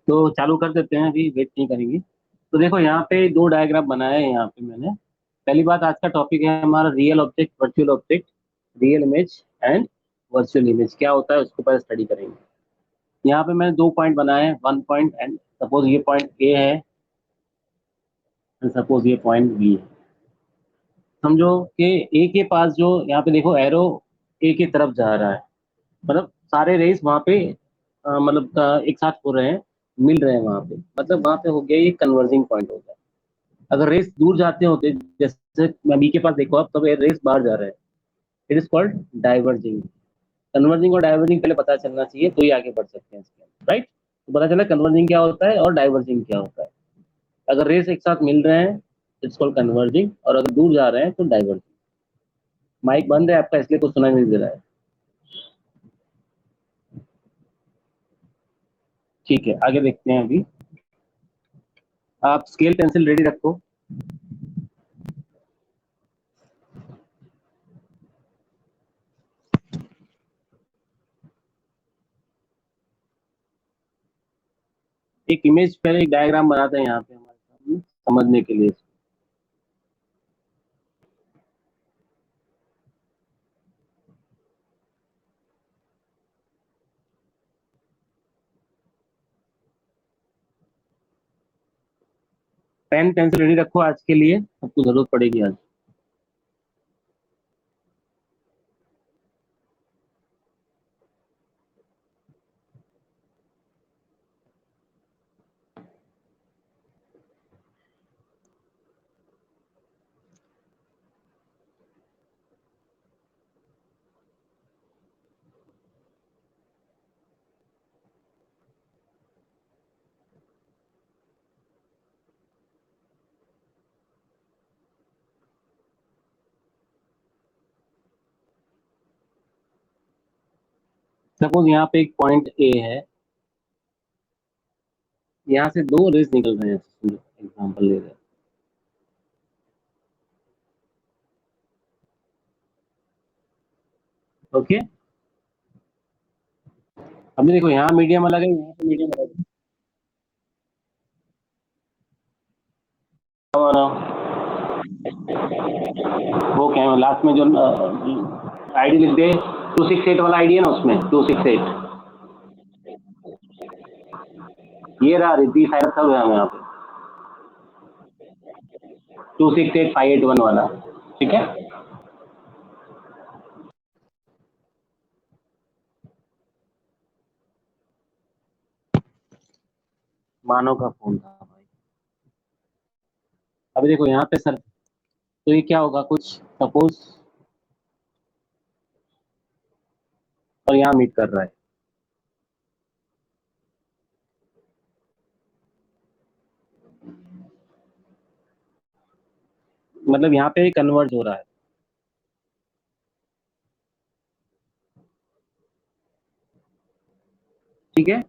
तो चालू कर देते हैं, अभी वेट नहीं करेंगे। तो देखो यहाँ पे दो डायग्राम बनाए हैं यहाँ पे मैंने। पहली बात, आज का टॉपिक है हमारा real object, virtual object, real image and virtual image क्या होता है उसके ऊपर स्टडी करेंगे। यहाँ पे मैंने दो पॉइंट बनाए हैं, वन पॉइंट एंड सपोज ये पॉइंट ए है एंड सपोज ये पॉइंट बी है। समझो कि ए के पास जो यहाँ पे देखो एरो ए की तरफ जा रहा है, मतलब सारे रेस वहाँ पे मतलब एक साथ हो रहे हैं, मिल रहे हैं वहाँ पे, मतलब वहाँ पे हो गया ये कन्वर्जिंग पॉइंट हो गया। अगर रेस दूर जाते होते, जैसे मैं बी के पास देखो अब, तब ये रेस बाहर जा रहा है, it is called diverging. Converging और डाइवर्जिंग पहले पता चलना चाहिए तो ही आगे बढ़ सकते हैं इसके अंदर, राइट। तो पता चला कन्वर्जिंग क्या होता है और डाइवर्जिंग क्या होता है। अगर रेस एक साथ मिल रहे हैं इट्स कॉल्ड कन्वर्जिंग, और अगर दूर जा रहे हैं तो डाइवर्जिंग। माइक बंद है आपका इसलिए कुछ सुनाई नहीं दे रहा है। ठीक है, आगे देखते हैं अभी। आप स्केल पेंसिल रेडी रखो। एक इमेज पहले एक डायग्राम बनाते हैं यहाँ पे हमारे सामने समझने के लिए। पेन पेंसिल रेडी रखो, आज के लिए सबको जरूरत पड़ेगी आज। सपोज यहाँ पे एक पॉइंट ए है, यहाँ से दो रेस निकल रहे हैं, एग्जाम्पल ले रहे हैं। ओके, अभी देखो यहाँ मीडियम अलग है, यहाँ पे मीडियम अलग है। और वो क्या है लास्ट में जो आईडी लिख दे, 268 वाला आईडी है ना, उसमें 268 ये रहा, रिद्धि साइड सब है यहाँ पे, 268581 वाला। ठीक है, मानव का फोन था भाई। अभी देखो यहाँ पे सर, तो ये क्या होगा कुछ सपोज, और यहाँ मीट कर रहा है, मतलब यहाँ पे कन्वर्ज हो रहा है। ठीक है,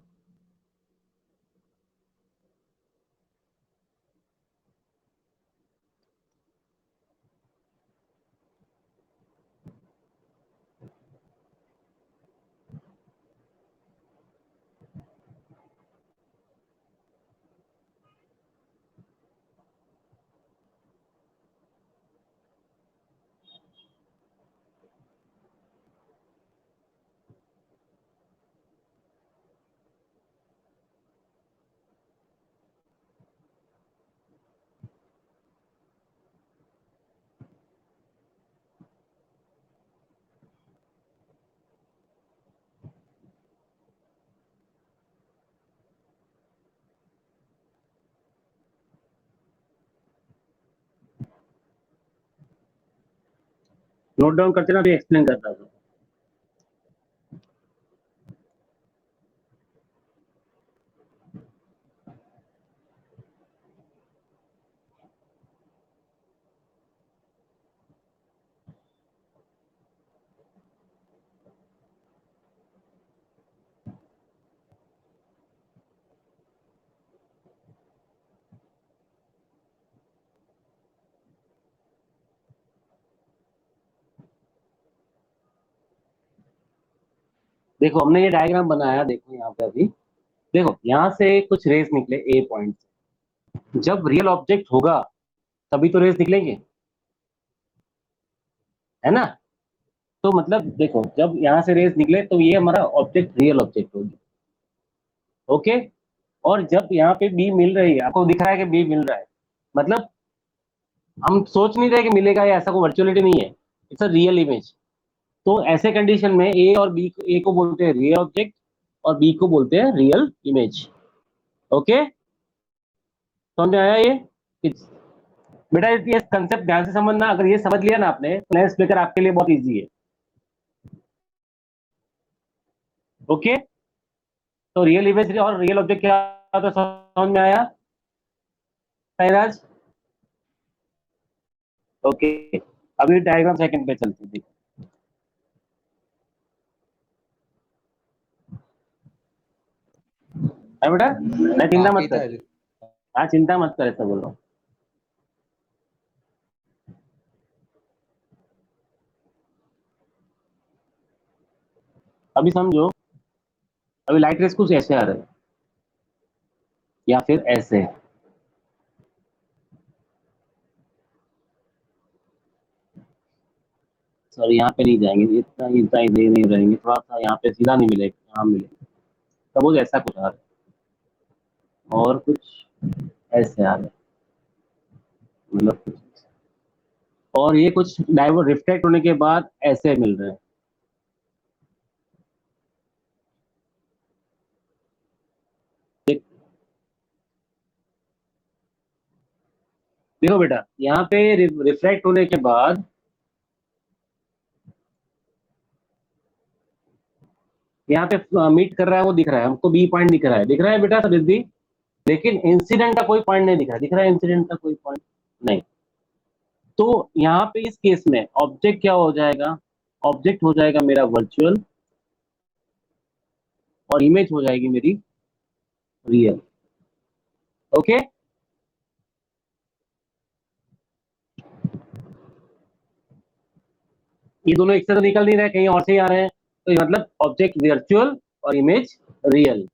नोट डाउन करते ना, अभी एक्सप्लेन करता हूँ। देखो हमने ये डायग्राम बनाया, देखो यहाँ पे अभी देखो यहाँ से कुछ रेस निकले ए पॉइंट से, जब रियल ऑब्जेक्ट होगा तभी तो रेस निकलेंगे, है ना। तो मतलब देखो जब यहाँ से रेस निकले तो ये हमारा ऑब्जेक्ट रियल ऑब्जेक्ट होगी, ओके। और जब यहाँ पे बी मिल रही है, आपको दिख रहा है कि बी मिल रहा है, मतलब हम सोच नहीं रहे कि मिलेगा, या ऐसा कोई वर्चुअलिटी नहीं है, इट्स अ रियल इमेज। तो ऐसे कंडीशन में ए और बी, ए को बोलते हैं रियल ऑब्जेक्ट और बी को बोलते हैं रियल इमेज, ओके। समझ में आया ये? बेटा ये कंसेप्ट ध्यान से समझना, अगर ये समझ लिया ना आपने, फ्लैश स्पीकर आपके लिए बहुत इजी है, ओके। तो रियल इमेज और रियल ऑब्जेक्ट क्या होता है, समझ में आया साइराज? ओके, अभी डायग्राम सेकंड पे चलते हैं, देखो। है बेटा, मैं चिंता मत बाकी था। कर। हाँ चिंता मत कर, ऐसा बोल रहा हूँ। अभी समझो, अभी लाइट रेस कुछ ऐसे आ रहे हैं या फिर ऐसे, सॉरी यहाँ पे नहीं जाएंगे, इतना इतना इधर नहीं रहेंगे, थोड़ा सा यहाँ पे सीधा नहीं मिलेगा, यहाँ मिलेगा। सपोज ऐसा कुछ आ रहा है और कुछ ऐसे आ रहा है, मतलब कुछ, और ये कुछ डाइवर्ट रिफ्लेक्ट होने के बाद ऐसे मिल रहे हैं। देखो बेटा, यहाँ पे रिफ्लेक्ट होने के बाद यहाँ पे मीट कर रहा है, वो दिख रहा है हमको, बी पॉइंट दिख रहा है बेटा रिद्धि। लेकिन इंसिडेंट का कोई पॉइंट नहीं दिख रहा है इंसिडेंट का कोई पॉइंट नहीं। तो यहाँ पे इस केस में ऑब्जेक्ट क्या हो जाएगा, ऑब्जेक्ट हो जाएगा मेरा वर्चुअल और इमेज हो जाएगी मेरी रियल, ओके। ये दोनों एक साथ तो निकल नहीं रहे, कहीं और से ही आ रहे हैं, तो ये मतलब ऑब्जेक्ट वर्चुअल और इमेज रियल।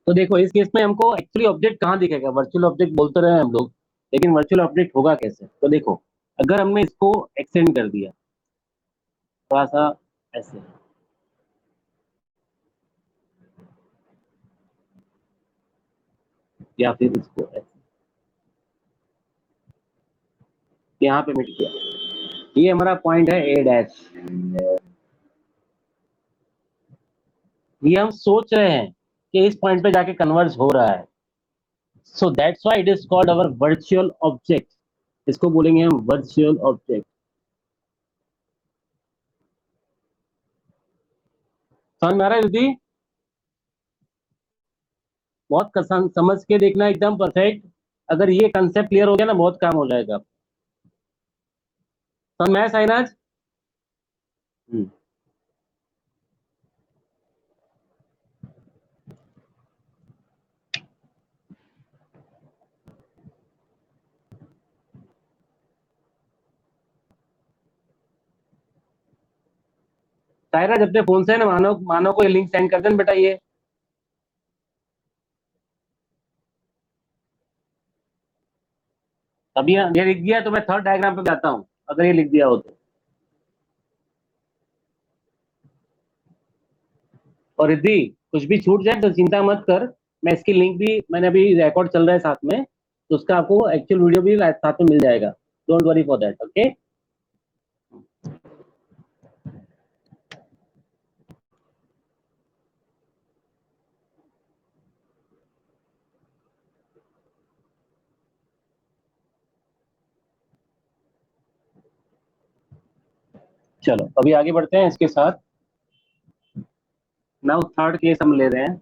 तो देखो इस केस में हमको एक्चुअली ऑब्जेक्ट कहाँ दिखेगा, वर्चुअल ऑब्जेक्ट बोलते रहे हम लोग, लेकिन वर्चुअल ऑब्जेक्ट होगा कैसे? तो देखो, अगर हमने इसको एक्सटेंड कर दिया थोड़ा सा ऐसे, या फिर इसको ऐसे, यहाँ पे मिट गया, ये हमारा पॉइंट है ए डैश। ये हम सोच रहे हैं कि इस पॉइंट पे जाके कन्वर्ज हो रहा है, so that's why it is called our virtual object. इसको बोलेंगे हम वर्चुअल ऑब्जेक्ट। समझ में आ रहा है दीदी? बहुत समझ के देखना, एकदम परफेक्ट। अगर ये कंसेप्ट क्लियर हो गया ना, बहुत काम हो जाएगा। समझ में आया साइनाज? सायराज अपने फोन से ना मानव मानव को ये लिंक सेंड कर देना बेटा। ये अभी ये लिख दिया तो मैं थर्ड डायग्राम पे जाता हूँ, अगर ये लिख दिया हो तो। और रिद्धि, कुछ भी छूट जाए तो चिंता मत कर, मैं इसकी लिंक भी, मैंने अभी रिकॉर्ड चल रहा है साथ में, तो उसका आपको एक्चुअल वीडियो भी साथ में मिल जाएगा। Don't worry for that, okay. चलो अभी आगे बढ़ते हैं इसके साथ। नाउ थर्ड केस हम ले रहे हैं।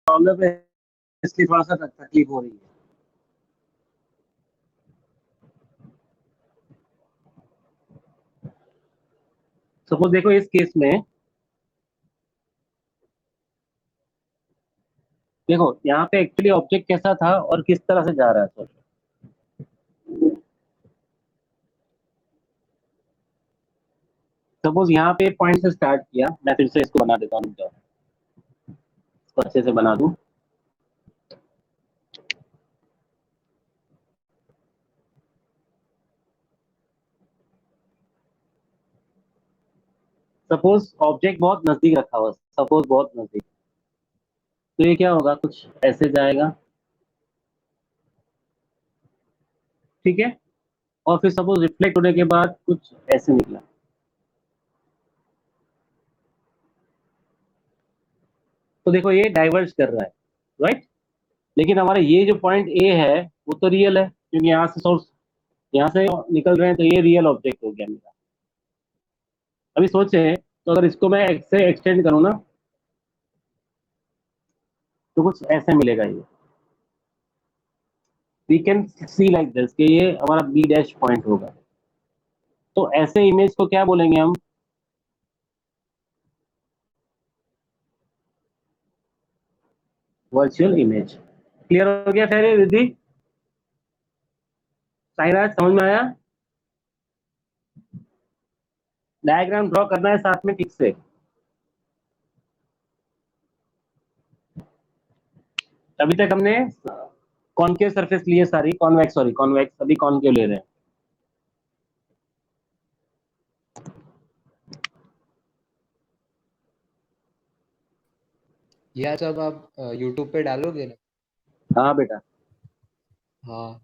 प्रॉब्लम है, इसलिए थोड़ा सा तकलीफ हो रही है। सपोज देखो इस केस में, देखो यहाँ पे एक्चुअली ऑब्जेक्ट कैसा था और किस तरह से जा रहा है, सोचो। सपोज यहाँ पे पॉइंट से स्टार्ट किया, मैं फिर से इसको बना देता हूँ, इसको अच्छे से बना दूं। सपोज ऑब्जेक्ट बहुत नजदीक रखा हुआ, सपोज बहुत नजदीक, तो ये क्या होगा, कुछ ऐसे जाएगा, ठीक है। और फिर सपोज रिफ्लेक्ट होने के बाद कुछ ऐसे निकला, तो देखो ये डाइवर्ज कर रहा है, राइट। लेकिन हमारा ये जो पॉइंट ए है वो तो रियल है, क्योंकि यहाँ से सोर्स, यहाँ से निकल रहे हैं, तो ये रियल ऑब्जेक्ट हो गया मेरा। अभी सोचे, तो अगर इसको मैं एक्स से एक्सटेंड करूँ ना, तो कुछ ऐसे मिलेगा ये। We can see like this कि ये हमारा बी डैश पॉइंट होगा। तो ऐसे इमेज को क्या बोलेंगे हम? Virtual image. क्लियर हो गया फिर रिद्धि? साइराज समझ में आया? डायग्राम ड्रॉ करना है साथ में ठीक से। अभी तक हमने कॉनकेव सरफेस लिए सारी, कॉन्वेक्स सॉरी कॉन्वेक्स, अभी कॉनकेव ले रहे हैं। यह जब आप YouTube पे डालोगे ना? हाँ बेटा। हाँ।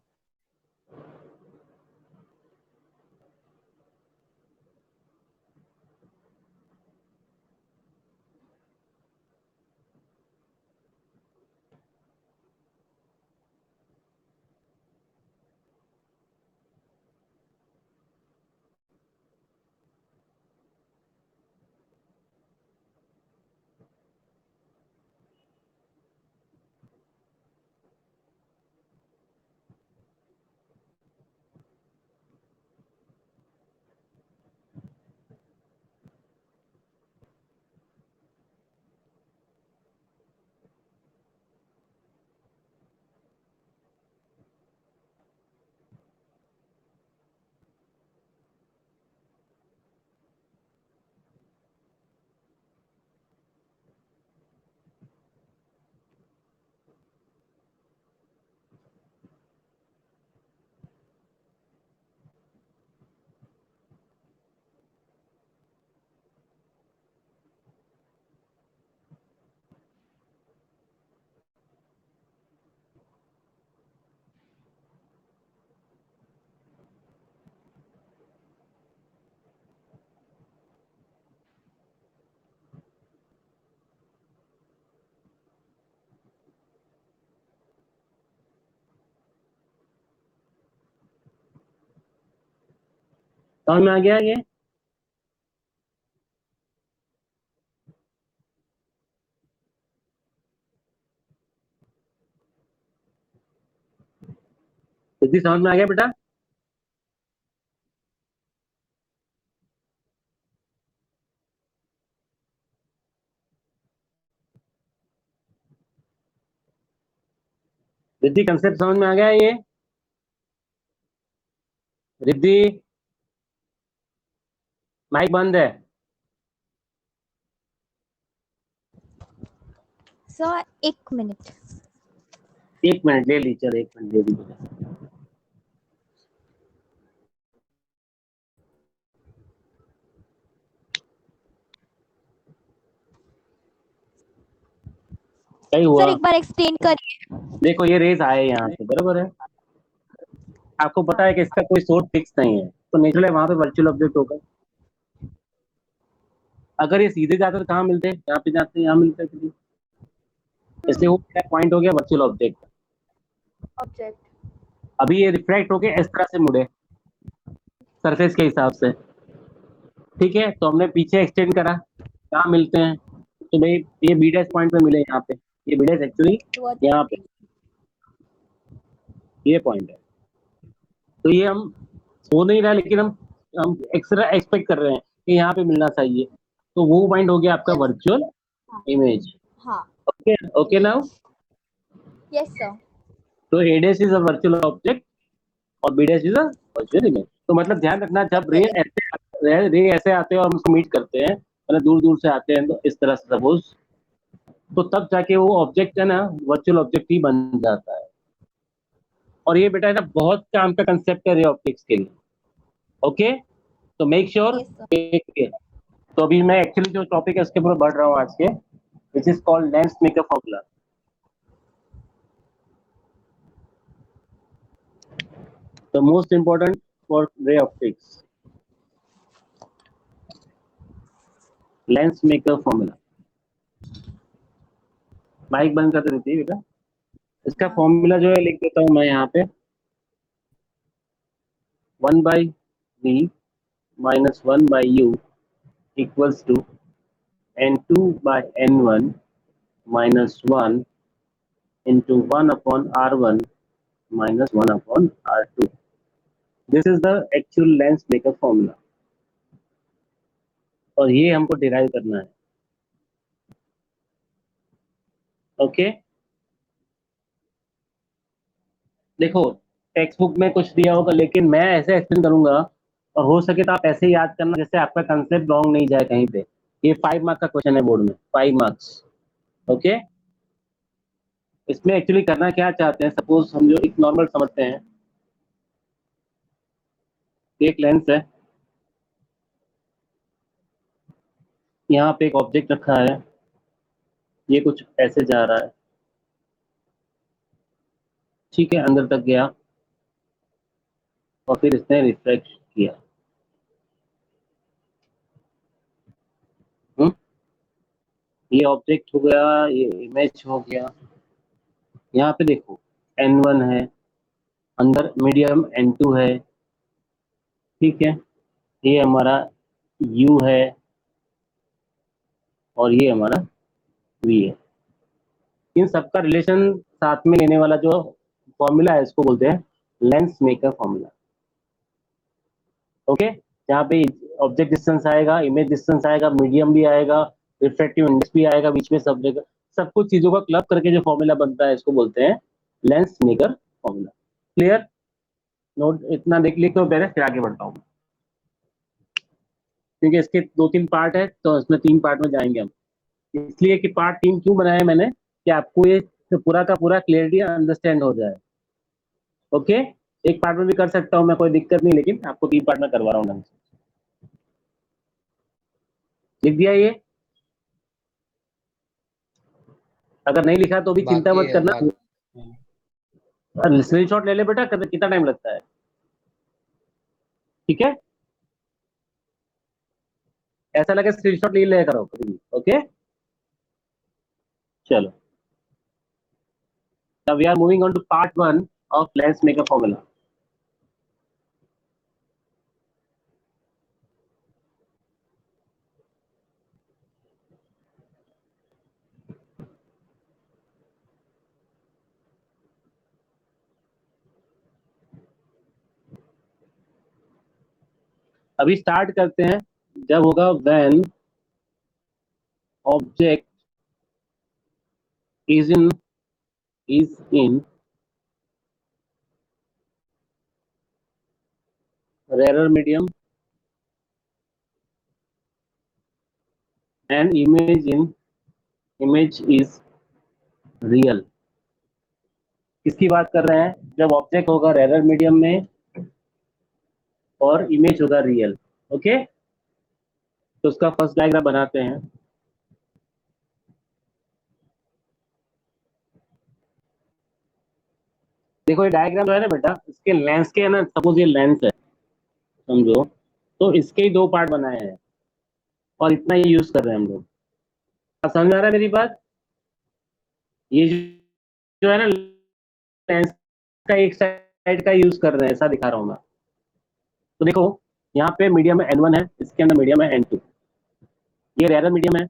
समझ में आ गया ये? रिद्धि समझ में आ गया बेटा? रिद्धि कंसेप्ट समझ में आ गया ये? रिद्धि माइक बंद है। सर एक मिनट। एक मिनट ले ली, चल एक मिनट ले ली बेटा। सही सर हुआ। एक बार एक्सप्लेन करिए। देखो ये रेज आए यहाँ पे, बराबर है। आपको पता है कि इसका कोई सोर्स फिक्स नहीं है, तो नेचुरली वहां पे वर्चुअल ऑब्जेक्ट होगा। अगर ये सीधे जाते तो कहाँ मिलते? यहाँ पे जाते, यहाँ मिलते हैं। इसलिए वो क्या पॉइंट हो गया वर्चुअल ऑब्जेक्ट। ऑब्जेक्ट। अभी ये रिफ्रैक्ट होके इस तरह से मुड़े सरफेस के हिसाब से, ठीक है? तो हमने पीछे एक्सटेंड करा, कहाँ मिलते हैं? तो भाई ये बी डैश पॉइंट पे मिले यहाँ पे। ये बी डैश एक्चुअली यहाँ पे ये पॉइंट है। तो ये हम हो नहीं रहा, लेकिन हम एक्स्ट्रा एक्सपेक्ट कर रहे हैं कि यहाँ पे मिलना चाहिए। तो वो पॉइंट हो गया आपका वर्चुअल इमेज। हाँ। Okay okay now. Yes sir. तो A dash is a virtual object और B dash is a virtual image. तो मतलब ध्यान रखना, जब रे ऐसे आते हैं और हम उसको मीट करते हैं, मतलब दूर दूर से आते हैं, तो इस तरह से सपोज, तो तब जाके वो ऑब्जेक्ट है ना वर्चुअल ऑब्जेक्ट ही बन जाता है। और ये बेटा है ना बहुत काम का कंसेप्ट है रे ऑप्टिक्स के लिए। ओके, तो मेक श्योर। Yes sir. तो अभी मैं एक्चुअली जो टॉपिक है उसके ऊपर बढ़ रहा हूँ आज के, which is called lens maker formula. The most important for ray optics, lens maker formula. Mike बंद कर देती है बेटा। इसका हाँ। फॉर्मूला जो है लिख देता हूँ मैं यहाँ पे, 1/v minus 1/u equals to n2/n1 minus 1 into 1/r1 minus 1/r2. This is the actual lens maker formula और ये हमको डिराइव करना है। ओके, देखो टेक्स्ट बुक में कुछ दिया होगा, लेकिन मैं ऐसे एक्सप्लेन करूंगा, और हो सके तो आप ऐसे ही याद करना जैसे आपका कंसेप्ट रॉन्ग नहीं जाए कहीं पे। ये 5 मार्क का क्वेश्चन है बोर्ड में, 5 मार्क्स। ओके। इसमें एक्चुअली करना क्या चाहते हैं, सपोज हम जो एक नॉर्मल समझते हैं, एक लेंस है, यहाँ पे एक ऑब्जेक्ट रखा है, ये कुछ ऐसे जा रहा है, ठीक है, अंदर तक गया, और फिर इसने रिफ्लेक्ट किया। हम्म, ये ऑब्जेक्ट हो गया, ये इमेज हो गया। यहाँ पे देखो N1 है, अंदर मीडियम N2 है, ठीक है, ये हमारा U है, और ये हमारा V है। इन सबका रिलेशन साथ में लेने वाला जो फॉर्मूला है, इसको बोलते हैं लेंस मेकर फॉर्मूला। ओके। यहाँ पे ऑब्जेक्ट डिस्टेंस आएगा, इमेज डिस्टेंस आएगा, मीडियम भी आएगा, रिफ्रैक्टिव इंडेक्स भी आएगा, बीच में सब जगह सब कुछ चीजों का क्लब करके जो फॉर्मूला बनता है, इसको बोलते हैं lens maker formula. Clear? Note इतना देख लिख लो पहले, फिर आगे बढ़ता हूँ, क्योंकि इसके 2-3 पार्ट है, तो इसमें 3 पार्ट में जाएंगे हम। इसलिए कि पार्ट 3 क्यों बनाया मैंने, कि आपको ये पूरा का पूरा क्लियरिटी अंडरस्टैंड हो जाए। ओके। एक पार्ट में भी कर सकता हूँ मैं, कोई दिक्कत नहीं, लेकिन आपको 3 पार्ट में करवा रहा हूँ ढंग से। लिख दिया ये? अगर नहीं लिखा तो भी चिंता बाकी मत है करना, बाकी। स्क्रीनशॉट ले ले बेटा, कितना टाइम लगता है, ठीक है? ऐसा लगे स्क्रीनशॉट ले लिया करो कभी भी। ओके, चलो, now we are moving on to part 1 of lens maker formula. अभी स्टार्ट करते हैं, जब होगा when object is in rarer medium and image is real। किसकी बात कर रहे हैं? जब ऑब्जेक्ट होगा रेरर मीडियम में और इमेज होगा रियल। ओके, तो उसका फर्स्ट डायग्राम बनाते हैं। देखो ये डायग्राम जो है ना बेटा, इसके लेंस के है ना, सपोज ये लेंस है समझो, तो इसके ही 2 पार्ट बनाए हैं, और इतना ही यूज कर रहे हैं हम लोग। अब समझ आ रहा है मेरी बात? ये जो है ना लेंस का एक साइड का यूज कर रहे हैं, ऐसा दिखा रहा हूँ मैं। तो देखो यहाँ पे मीडियम है N1 है, इसके अंदर मीडियम है N2। ये रेयर मीडियम है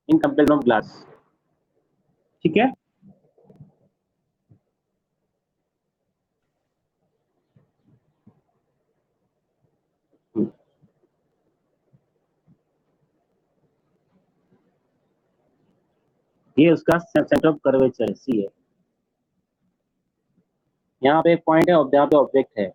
इन कंपेरिजन ऑफ ग्लास, ठीक है? ये उसका सेंटर ऑफ कर्वेचर सी है। यहाँ पे एक पॉइंट है और जहाँ पे ऑब्जेक्ट है।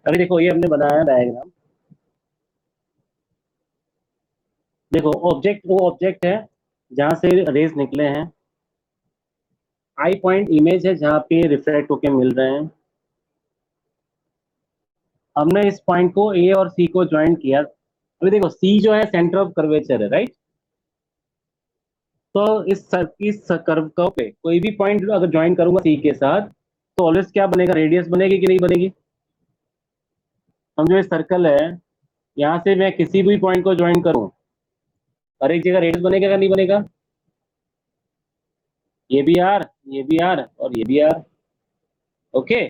अभी देखो ये हमने बनाया डायग्राम। देखो ऑब्जेक्ट वो ऑब्जेक्ट है जहां से रेज निकले हैं। आई पॉइंट इमेज है जहां पे रिफ्लेक्ट होके मिल रहे हैं। हमने इस पॉइंट को ए और सी को ज्वाइन किया। अभी देखो सी जो है सेंटर ऑफ कर्वेचर है, राइट। तो इस कर्व पे कोई भी पॉइंट अगर ज्वाइन करूंगा सी के साथ तो ऑलवेज क्या बनेगा, रेडियस बनेगी कि नहीं बनेगी। हम जो सर्कल है यहाँ से मैं किसी भी पॉइंट को ज्वाइन करूं, हर एक जगह रेडियस बनेगा या नहीं बनेगा। ये भी आर, ये भी आर और ये भी आर। ओके।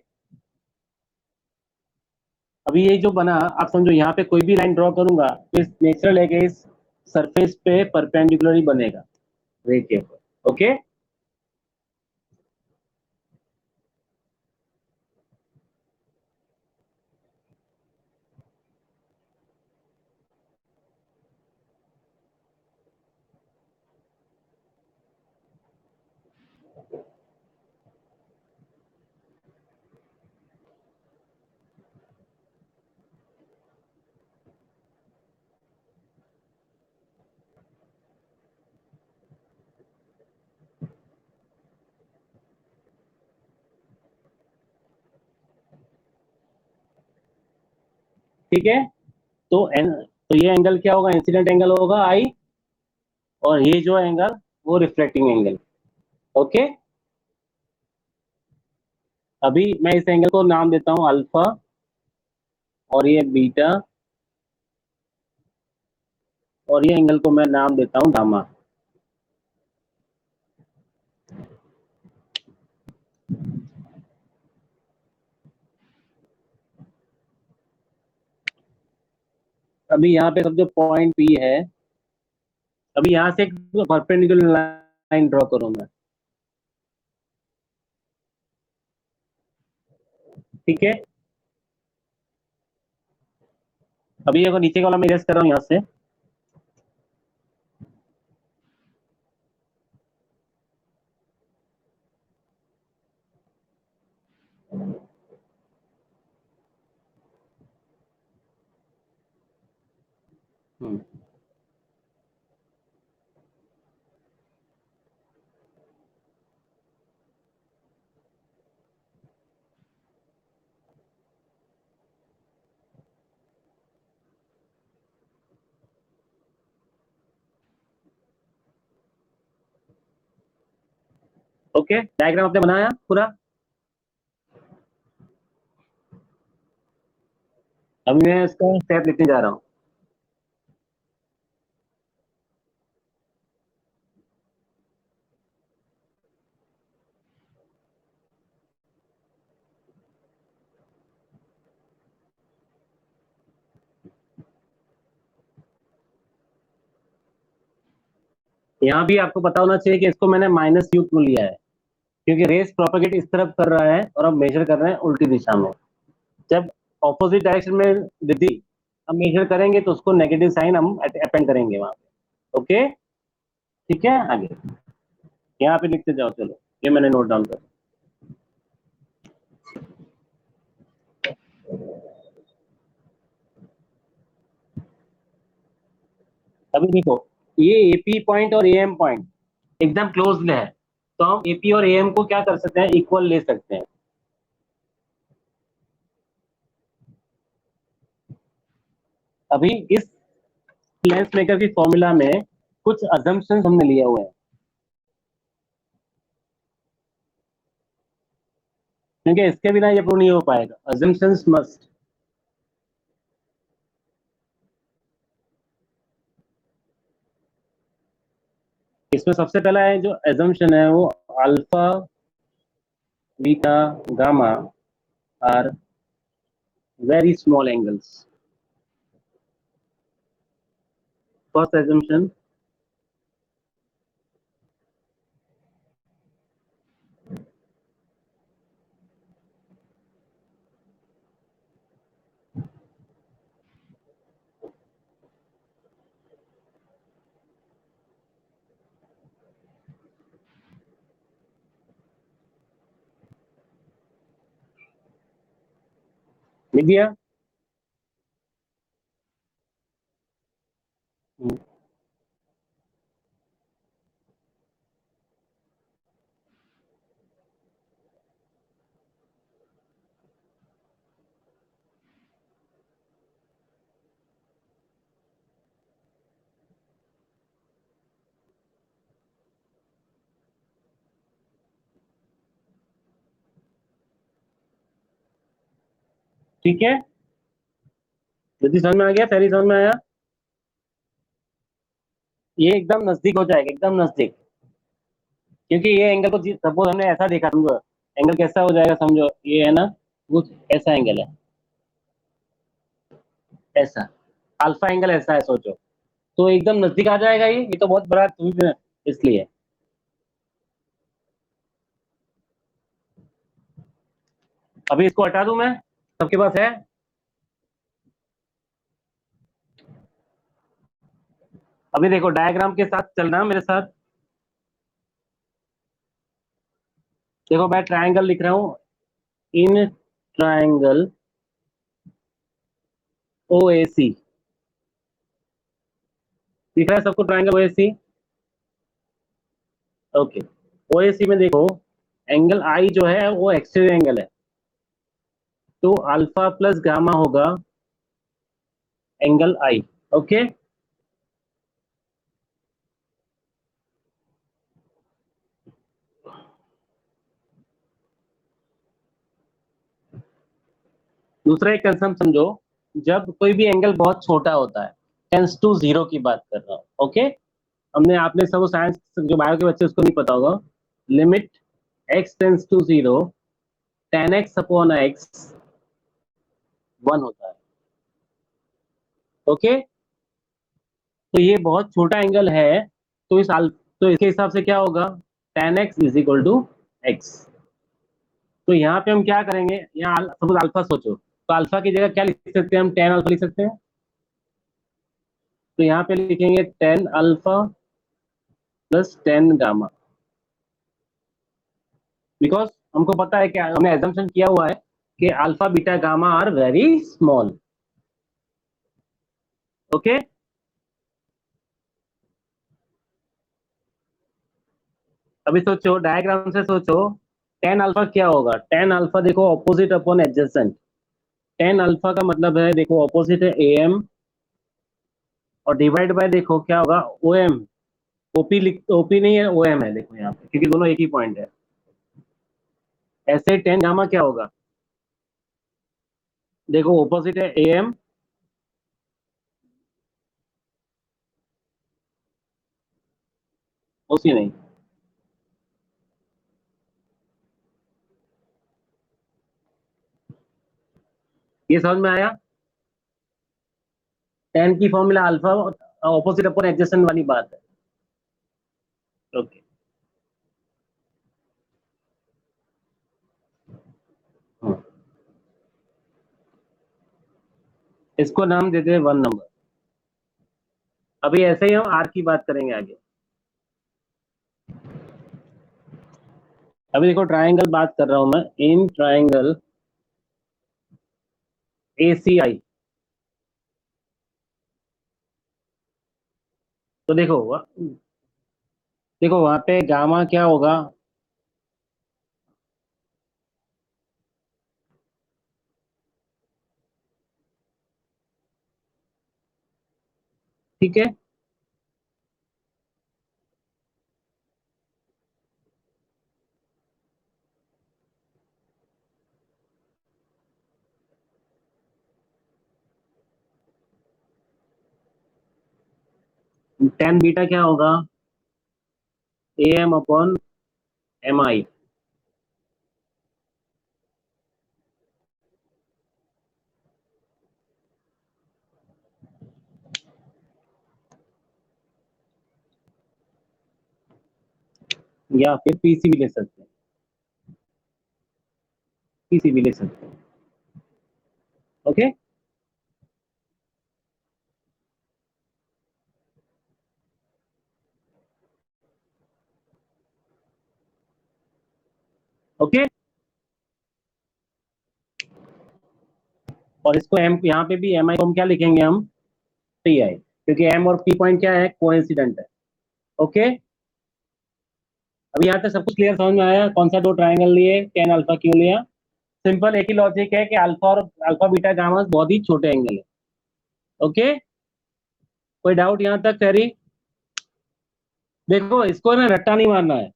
अभी ये जो बना आप समझो, यहाँ पे कोई भी लाइन ड्रॉ करूंगा तो इस नेचुरल है कि इस सरफेस पे परपेंडिकुलर बनेगा रे के ऊपर। ओके। ठीक है। तो ये एंगल क्या होगा, इंसिडेंट एंगल होगा आई, और ये जो एंगल वो रिफ्लेक्टिंग एंगल। ओके। अभी मैं इस एंगल को नाम देता हूं अल्फा, और ये बीटा, और ये एंगल को मैं नाम देता हूं गामा। अभी यहाँ पे सब जो पॉइंट पी है, अभी यहाँ से एक परपेंडिकुलर लाइन ड्रॉ करूं मैं। ठीक है। अभी अगर नीचे वाला मैं इरेज कर रहा हूँ यहाँ से। हम्म, ओके, डायग्राम आपने बनाया पूरा। अभी मैं इसका स्टेप लिखने जा रहा हूँ। यहाँ भी आपको पता होना चाहिए कि इसको मैंने माइनस यू क्यों लिया है, क्योंकि रेस प्रोपेगेट इस तरफ कर रहा है और हम मेजर कर रहे हैं उल्टी दिशा में। जब ऑपोजिट डायरेक्शन में यदि हम मेजर करेंगे तो उसको नेगेटिव साइन हम अपेंड करेंगे वहां पे। ओके। ठीक है, आगे यहाँ पे लिखते जाओ। चलो ये मैंने नोट डाउन कर। अभी देखो ये एपी पॉइंट और एएम पॉइंट एकदम क्लोज है, तो हम एपी और एएम को क्या कर सकते हैं, इक्वल ले सकते हैं। अभी इस लेंस मेकर की फॉर्मूला में कुछ अजम्पशंस हमने लिए हुए हैं, क्योंकि इसके बिना ये प्रूव नहीं हो पाएगा। Assumptions must. इसमें सबसे पहला है जो एजम्पशन है वो alpha beta gamma are very small angles. First assumption. लिख दिया। ठीक है, यदि समझ में आ गया, पहली समझ में आया, ये एकदम नजदीक हो जाएगा, एकदम नजदीक, क्योंकि ये एंगल को सपोज हमने ऐसा देखा, समझो एंगल कैसा हो जाएगा, समझो ये है ना, कुछ ऐसा एंगल है, ऐसा अल्फा एंगल ऐसा है, सोचो तो एकदम नजदीक आ जाएगा, ये तो बहुत बड़ा ट्वीट है, इसलिए अभी इसको हटा दूं मैं, सबके पास है, अभी देखो डायग्राम के साथ चलना मेरे साथ, देखो मैं ट्रायंगल लिख रहा हूं, इन ट्रायंगल OAC, दिख रहा है सबको ट्रायंगल OAC? ओके, OAC में देखो एंगल आई जो है वो एक्सटीरियर एंगल है, तो अल्फा प्लस गामा होगा एंगल आई। ओके, दूसरा एक कंसेप्ट समझो, जब कोई भी एंगल बहुत छोटा होता है, टेंस टू जीरो की बात कर रहा हूँ, ओके, हमने आपने सब साइंस जो बायो के बच्चे उसको नहीं पता होगा, limit x tends to zero, tan x upon x 1 होता है। ओके, तो ये बहुत छोटा एंगल है, तो तो इसके हिसाब से क्या होगा, tan x is equal to x। तो यहाँ पे हम क्या करेंगे, यहाँ सपोज अल्फा सोचो, तो अल्फा की जगह क्या लिख सकते हैं हम, tan अल्फा लिख सकते हैं, तो यहाँ पे लिखेंगे tan alpha plus tan gamma, because हमको पता है कि हमने एजम्पशन किया हुआ है कि alpha beta gamma are very small. Okay, अभी सोचो डायग्राम से सोचो, tan अल्फा क्या होगा, tan अल्फा देखो opposite upon adjacent, tan alpha का मतलब है देखो ऑपोजिट है AM, और डिवाइड बाय देखो क्या होगा OM, ओपी नहीं है OM है, देखो यहाँ पे क्योंकि दोनों एक ही पॉइंट है, ऐसे tan गामा क्या होगा, देखो ऑपोजिट है AM, उसी नहीं, ये समझ में आया, tan की formula alpha opposite upon adjacent वाली बात है। ओके, इसको नाम देते हैं 1 नंबर। अभी ऐसे ही हम आर की बात करेंगे आगे। अभी देखो ट्रायंगल बात कर रहा हूं मैं, इन ट्रायंगल ACI, तो देखो वहां पे गामा क्या होगा, ठीक है, tan बीटा क्या होगा, AM अपॉन MI, या फिर PC भी ले सकते हैं, PC भी ले सकते हैं। ओके, ओके, और इसको M यहाँ पे भी MI को हम क्या लिखेंगे हम, PI, क्योंकि M और P पॉइंट क्या है, कोइंसिडेंट है। ओके, अभी यहाँ तक सब कुछ क्लियर समझ में आया, कौन सा दो ट्रायंगल लिए, tan अल्फा क्यों लिया, सिंपल एक ही लॉजिक है कि अल्फा और अल्फा बीटा गामा बहुत ही छोटे एंगल है। ओके, कोई डाउट यहाँ तक फेरी? देखो इसको ना रट्टा नहीं मारना है,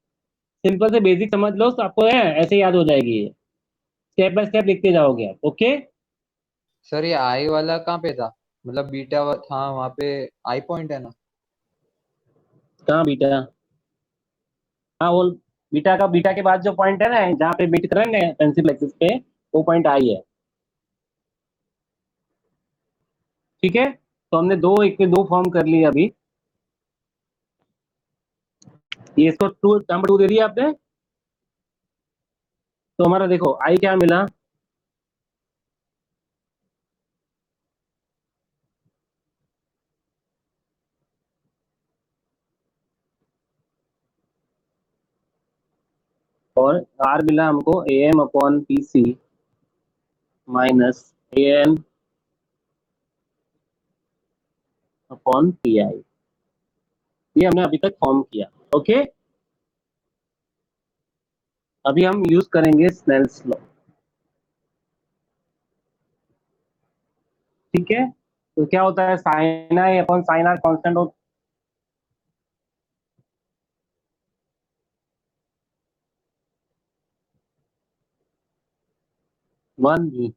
सिंपल से बेसिक समझ लो तो आपको है ऐसे याद हो जाएगी, ये स्टेप बाय स्टेप लिखते जाओगे आप। ओके, सर ये आई वाला कहाँ पे था? मतलब था वहाँ पे आई पॉइंट है ना? कहाँ बीटा? हाँ वो बीटा के बाद जो पॉइंट है ना जहाँ पे बीट करेंगे पेंसिल एक्सिस पे, वो पॉइंट आई है। ठीक है, तो हमने दो एक में दो फॉर्म कर लिए अभी। ये इसको टू नंबर टू दे दिया आपने, तो हमारा देखो आई क्या मिला, और आर मिला हमको A M upon P C minus A N upon P I. ये हमने अभी तक फॉर्म किया। ओके, अभी हम यूज करेंगे स्नेल्स लॉ। ठीक है, तो क्या होता है sine I upon sine R constant हो। वन जी।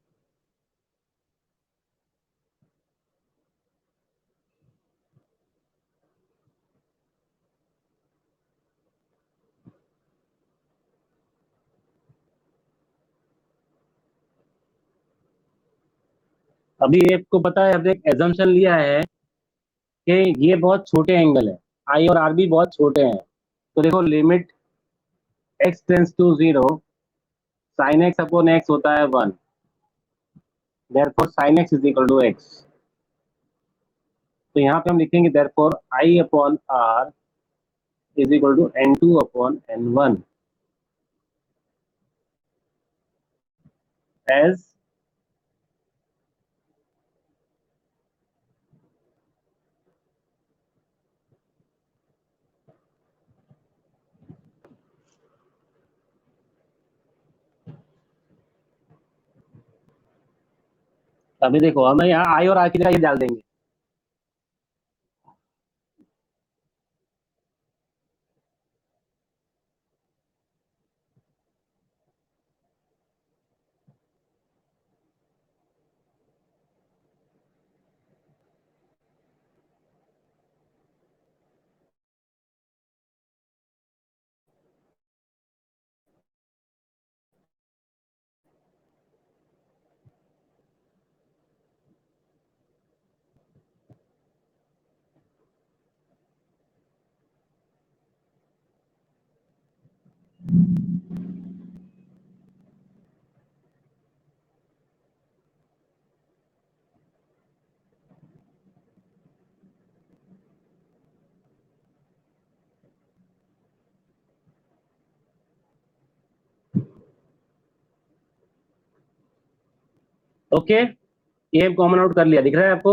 अभी आपको पता है, हमने एक एजम्पशन लिया है कि ये बहुत छोटे एंगल है, आई और आर भी बहुत छोटे हैं। तो देखो limit x tends to zero, sine x upon x होता है one, therefore sine x is equal to x. तो यहाँ पे हम लिखेंगे therefore I upon R is equal to N two upon N one as. अभी देखो हम यहाँ आई और आर की जगह ये डाल देंगे। ओके, ये कॉमन आउट कर लिया, दिख रहा है आपको?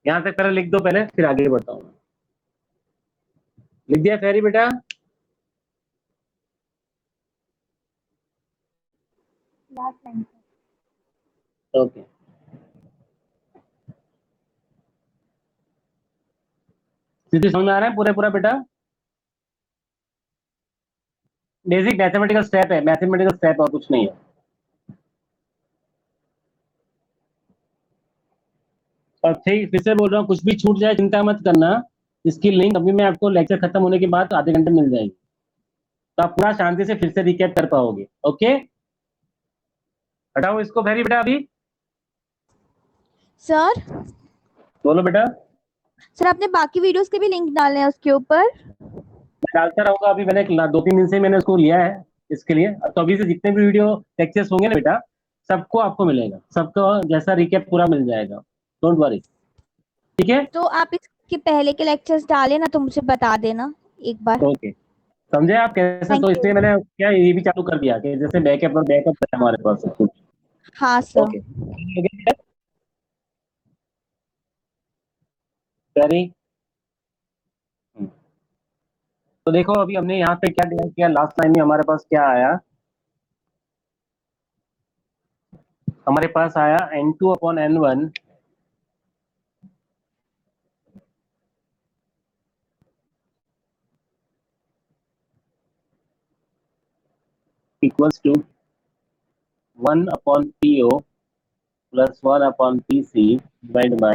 यहाँ तक पहले लिख दो, पहले फिर आगे बढ़ता हूँ। लिख दिया खैरी बेटा? Last line. ओके, सीधी समझ में आ रहा है पूरा पूरा बेटा? बेसिक मैथमेटिकल स्टेप है, मैथमेटिकल स्टेप और कुछ नहीं है। और फिर से बोल रहा हूँ, कुछ भी छूट जाए चिंता मत करना। इसकी लिंक अभी मैं आपको लेक्चर खत्म होने के बाद आधे घंटे मिल जाएगी, तो आप पूरा शांति से फिर से रिकैप कर पाओगे। ओके, हटाओ इसको वेरी बेटा अभी। सर बोलो बेटा। सर आपने बाकी वीडियोस के भी लिंक डाले हैं उसके ऊपर। मैं डालता रहूंगा, अभी मैंने दो तीन दिन से मैंने उसको लिया है इसके लिए। तो अभी से जितने भी वीडियो लेक्चर्स होंगे ना बेटा, सबको आपको मिलेगा, सबको जैसा रिकैप पूरा मिल जाएगा। Don't worry. ठीक है, तो आप इसके पहले के लेक्चर्स डाले ना, तो मुझे बता देना एक बार। ओके, समझे आप कैसे? थैंक तो यू। इसलिए मैंने क्या ये भी चालू कर दिया कि जैसे बैकअप और बैकअप है हमारे पास सब कुछ। हाँ सर। Okay, very. तो देखो अभी हमने यहाँ पे क्या डिराइव किया, लास्ट लाइन में हमारे पास क्या आया? हमारे पास आया N two upon N one equals to 1 upon P O plus 1 upon P C divide by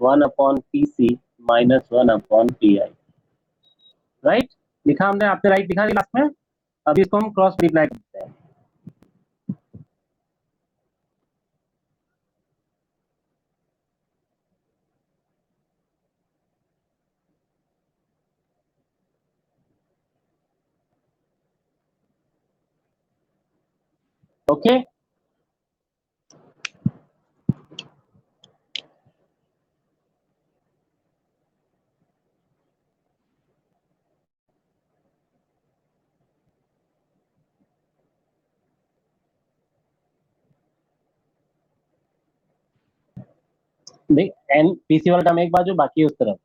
1 upon P C minus 1 upon P I. Right, लिखा हमने, आपने राइट लिखा क्लास में। अभी इसको हम क्रॉस मल्टीप्लाई करते हैं। ओके, देख एन पीसी वाला टर्म एक बाजू, बाकी उस तरफ।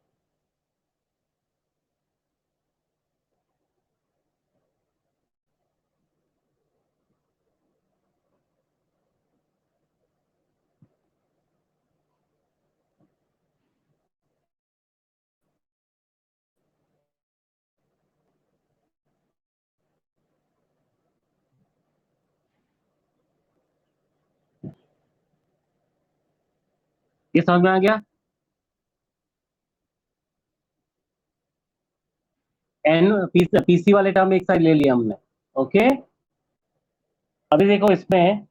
ये समझ में आ गया? एन पीसी वाले टर्म एक साइड ले लिया हमने। ओके, अभी देखो इसमें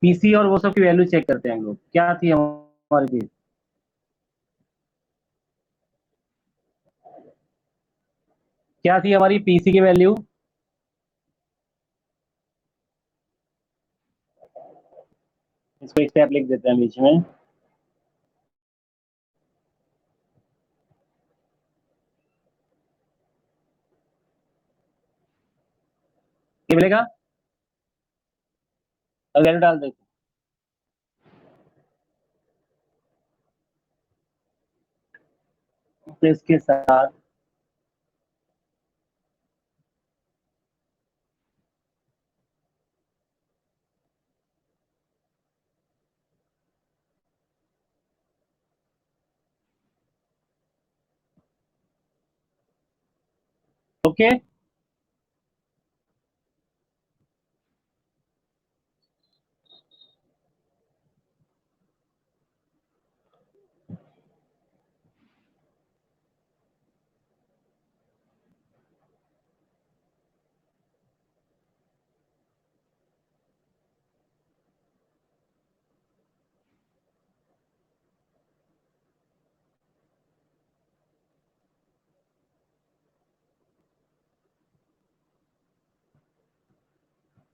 पीसी और वो सब की वैल्यू चेक करते हैं हम लोग, क्या थी हमारी चीज। क्या थी हमारी पीसी की वैल्यू? इसको एक स्टेप लिख देते हैं बीच में। ये मिलेगा, अब वैल्यू डाल देते हैं। तो इसके साथ ओके,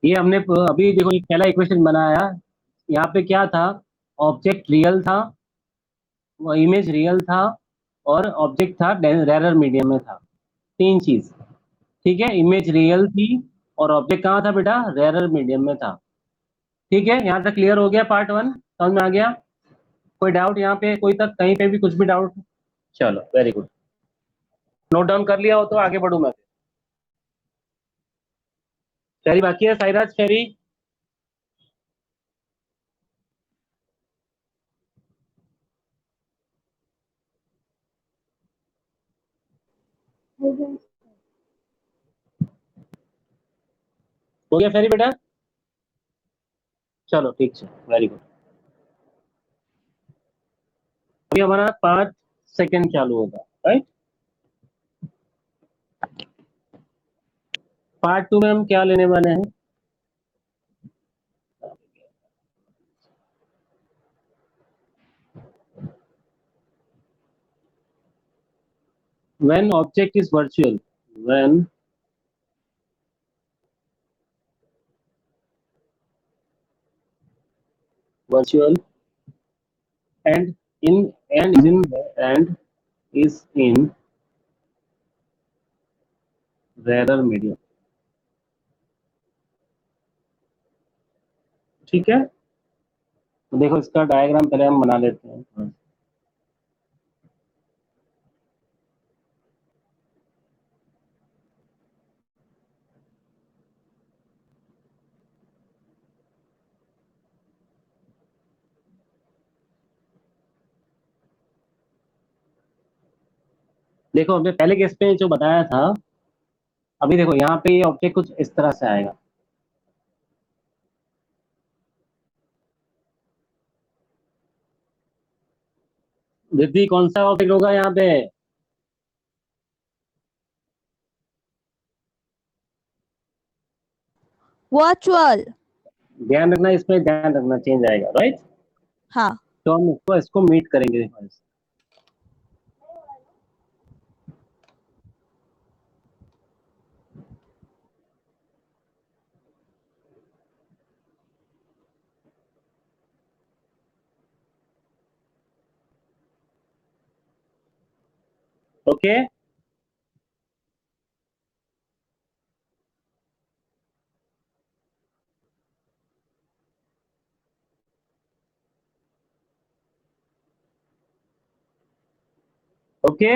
ये हमने अभी देखो ये पहला इक्वेशन बनाया। यहाँ पे क्या था, ऑब्जेक्ट रियल था, इमेज रियल था, और ऑब्जेक्ट था रेरर मीडियम में था। तीन चीज, ठीक है। इमेज रियल थी और ऑब्जेक्ट कहाँ था बेटा, रेरर मीडियम में था। ठीक है, यहाँ तक क्लियर हो गया पार्ट वन, समझ में आ गया? कोई डाउट यहाँ पे, कोई तक कहीं पे भी कुछ भी डाउट? चलो वेरी गुड, नोट डाउन कर लिया हो तो आगे बढ़ू मैं। शेरी बाकी है, साइराज शेरी। हो गया फेरी बेटा? चलो ठीक है, वेरी गुड। अभी हमारा 5 सेकेंड चालू होगा, राइट। पार्ट टू में हम क्या लेने वाले हैं? when object is virtual, when virtual and is in rarer medium। ठीक है, तो देखो इसका डायग्राम पहले हम बना लेते हैं। देखो हमने पहले केस पे जो बताया था, अभी देखो यहाँ पे ये ऑब्जेक्ट कुछ इस तरह से आएगा। दीदी कौन सा ऑब्जेक्ट होगा यहाँ पे? वर्चुअल। ध्यान रखना, इसमें ध्यान रखना, चेंज आएगा, राइट? हाँ। तो हम इसको इसको मीट करेंगे। Okay, okay.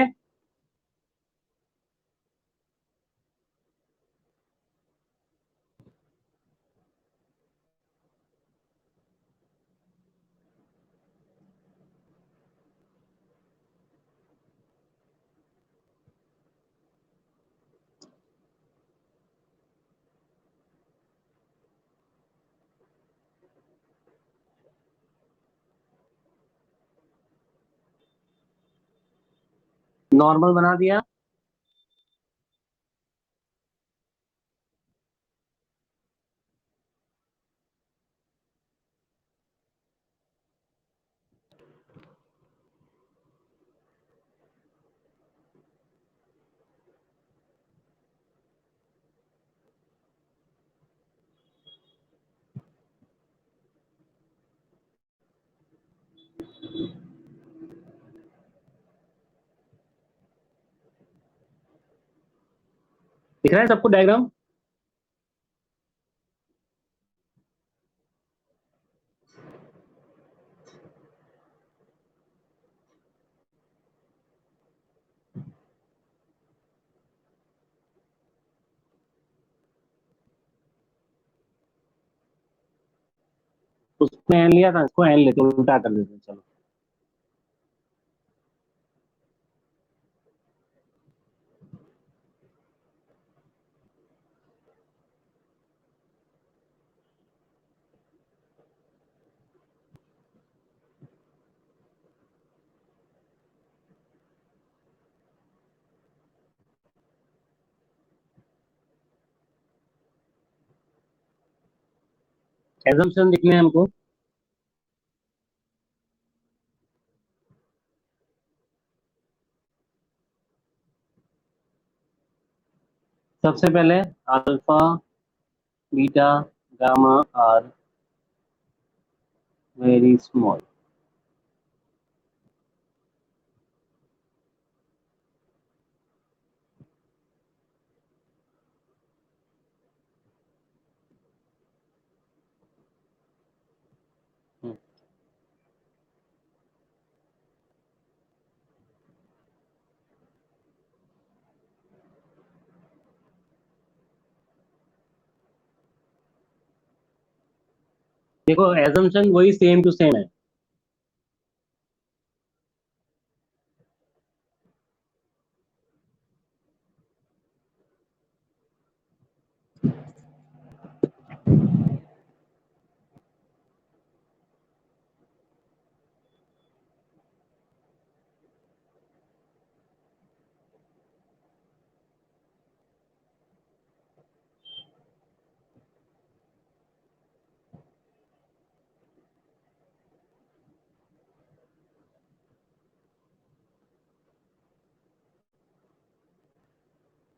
नॉर्मल बना दिया। दिख रहा है सबको डायग्राम? उसने एन लिया था, इसको एन लेते, उल्टा कर देते हैं, चलो। एजम्पशन लिखने हैं हमको। सबसे पहले alpha, beta, gamma are very small. देखो एजम्पशन वही सेम टू सेम है।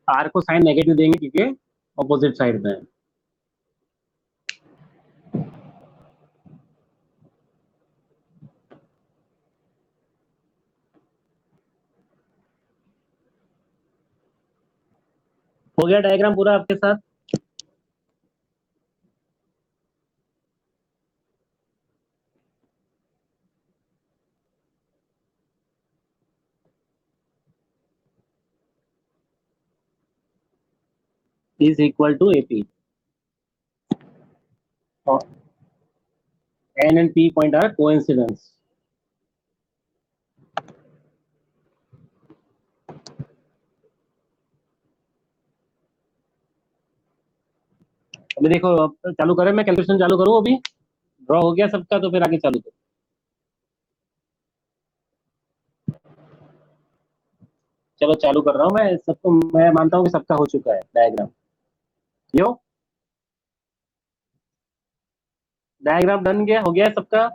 आर को साइन नेगेटिव देंगे क्योंकि ऑपोजिट साइड में है। हो गया डायग्राम पूरा आपके साथ? इज इक्वल टू एपी और N and P point are coincidence. अभी देखो, अब चालू करें, मैं कैलकुलेशन चालू करूं? अभी ड्रॉ हो गया सबका, तो फिर आगे चालू करो। चलो चालू कर रहा हूँ मैं सबको, मैं मानता हूँ कि सबका हो चुका है डायग्राम। यो, डायग्राम डन गया, हो गया है सबका?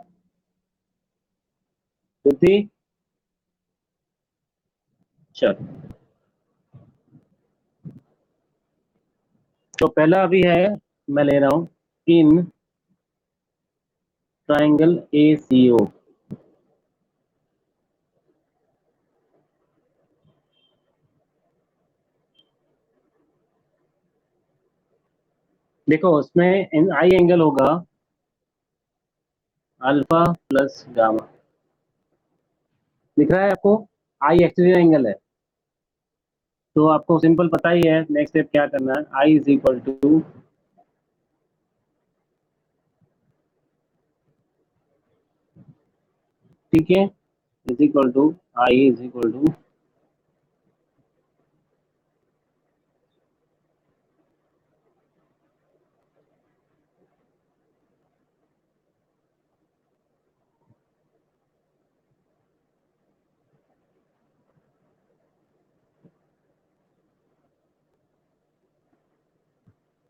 रिद्धि, चलो। तो पहला अभी है, मैं ले रहा हूँ इन ट्राइंगल ACO। देखो उसमें आई एंगल होगा अल्फा प्लस गामा, दिख रहा है आपको? आई एक्सिस एंगल है। तो आपको सिंपल पता ही है नेक्स्ट स्टेप क्या करना है। आई इज इक्वल टू, ठीक है, is equal to, I is equal to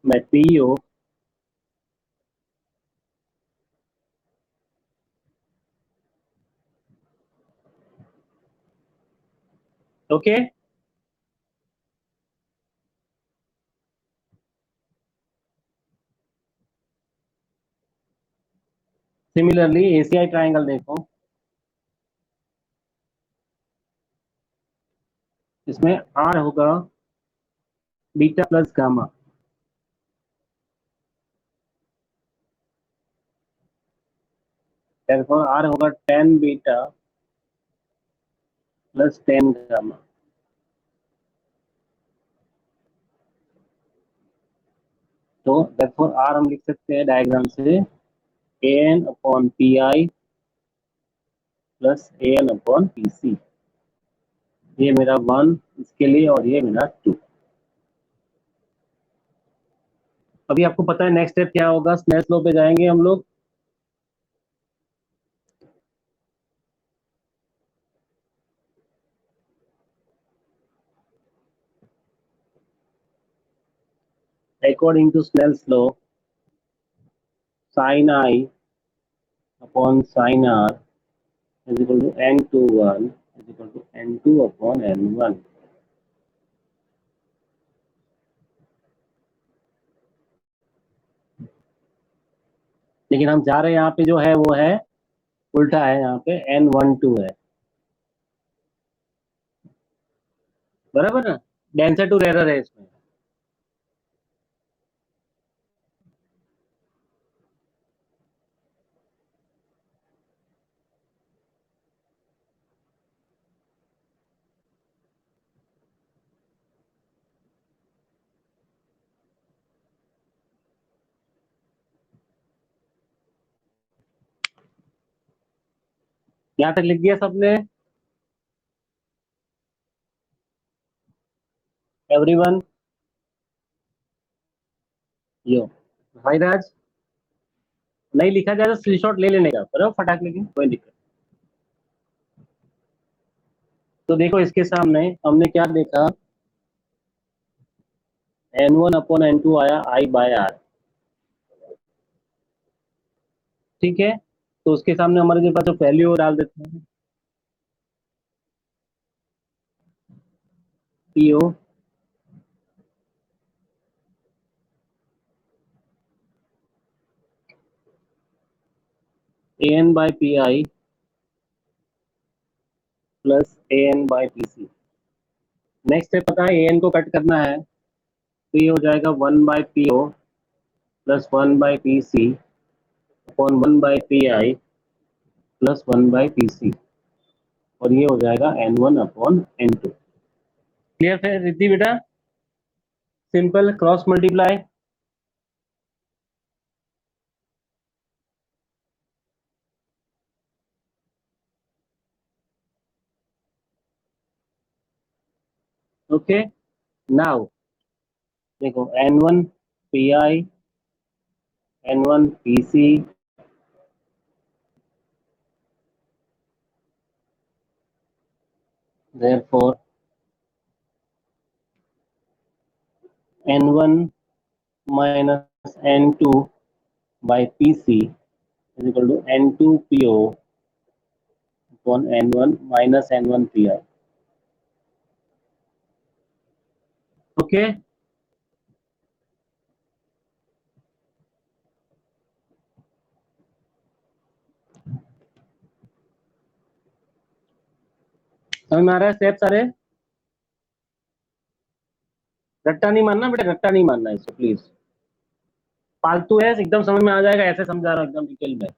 मैं PO okay. Similarly ACI triangle देखो, इसमें R होगा beta plus gamma, therefore R होगा tan beta plus tan gamma. तो therefore R हम लिख सकते हैं डायग्राम से AN upon PI plus AN upon PC। ये मेरा 1 इसके लिए और ये मेरा 2। अभी आपको पता है नेक्स्ट स्टेप क्या होगा, स्नेल्स लॉ पे जाएंगे हम लोग। According to Snell's law, sine I upon sine R is equal to N21 is equal to N2 upon N1। लेकिन हम जा रहे हैं यहाँ पे जो है वो है उल्टा है, यहाँ पे N12 है, बराबर ना? डेंसर टू रेरर है इसमें। यहाँ तक लिख दिया सबने? एवरीवन, यो भाई राज, नहीं लिखा जाए तो स्क्रीनशॉट ले लेने का, बराबर फटाक, लेकिन कोई दिक्कत। तो देखो इसके सामने हमने क्या देखा, N1 अपॉन N2 आया I बाय R, ठीक है। तो उसके सामने हमारे जो पास जो वैल्यू वो डाल देते हैं, PO AN by PI plus AN by PC। Next step पता है, AN को कट करना है, तो ये हो जाएगा 1 by PO plus 1 by PC upon 1 by PI plus 1 by PC, और ये हो जाएगा N1 अपॉन N2। क्लियर है रिद्धि बेटा? Simple cross multiply. Okay, now देखो N1 PI N1 PC therefore n1 minus n2 by pc is equal to n2 po upon n1 minus n1 pi. Okay, समझ में आ रहा है स्टेप सारे? रट्टा नहीं मानना बेटा, रट्टा नहीं मानना इसको प्लीज, फालतू है, एकदम समझ में आ जाएगा, ऐसे समझा रहा हूं एकदम डिटेल में।